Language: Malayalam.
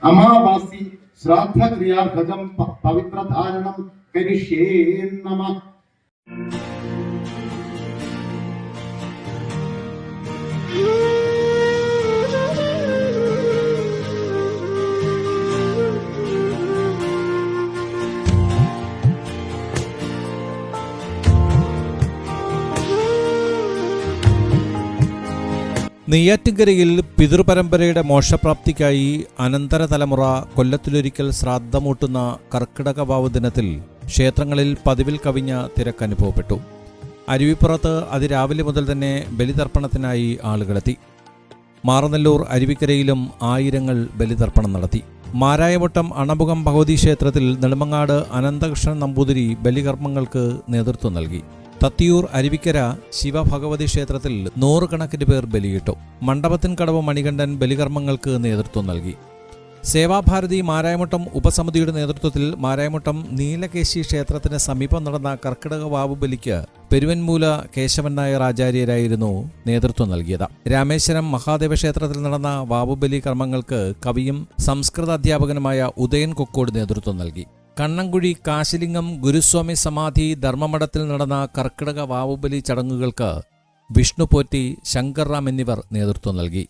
അമാവാസി ശ്രാദ്ധക്രിയാർഭകം പവിത്രധാരണം കരിഷ്യേ നമഃ. നെയ്യാറ്റിൻകരയിൽ പിതൃപരമ്പരയുടെ മോക്ഷപ്രാപ്തിക്കായി അനന്തരതലമുറ കൊല്ലത്തിലൊരിക്കൽ ശ്രാദ്ധമൂട്ടുന്ന കർക്കിടക വാവ് ദിനത്തിൽ ക്ഷേത്രങ്ങളിൽ പതിവിൽ കവിഞ്ഞ തിരക്കനുഭവപ്പെട്ടു. അരുവിപ്പുറത്ത് അതിരാവിലെ മുതൽ തന്നെ ബലിതർപ്പണത്തിനായി ആളുകളെത്തി. മാറനല്ലൂർ അരുവിക്കരയിലും ആയിരങ്ങൾ ബലിതർപ്പണം നടത്തി. മാരായവട്ടം അണമുഖം ഭഗവതി ക്ഷേത്രത്തിൽ നെടുമങ്ങാട് അനന്തകൃഷ്ണൻ നമ്പൂതിരി ബലികർമ്മങ്ങൾക്ക് നേതൃത്വം നൽകി. തത്തിയൂർ അരുവിക്കര ശിവഭഗവതി ക്ഷേത്രത്തിൽ 100 കണക്കിന് പേർ ബലിയിട്ടു. മണ്ഡപത്തിൻകടവ് മണികണ്ഠൻ ബലികർമ്മങ്ങൾക്ക് നേതൃത്വം നൽകി. സേവാഭാരതി മാരായമുട്ടം ഉപസമിതിയുടെ നേതൃത്വത്തിൽ മാരായമുട്ടം നീലകേശി ക്ഷേത്രത്തിന് സമീപം നടന്ന കർക്കിടക വാവ് ബലിക്ക് പെരുവൻമൂല കേശവൻ നായർ ആചാര്യരായിരുന്നു നേതൃത്വം നൽകിയത്. രാമേശ്വരം മഹാദേവ ക്ഷേത്രത്തിൽ നടന്ന വാവുബലി കർമ്മങ്ങൾക്ക് കവിയും സംസ്കൃത അധ്യാപകനുമായ ഉദയൻ കൊക്കോട് നേതൃത്വം നൽകി. കണ്ണങ്കുഴി കാശിലിംഗം ഗുരുസ്വാമി സമാധി ധർമ്മമഠത്തിൽ നടന്ന കർക്കിടക വാവുബലി ചടങ്ങുകൾക്ക് വിഷ്ണുപോറ്റി, ശങ്കർ റാം എന്നിവർ നേതൃത്വം നൽകി.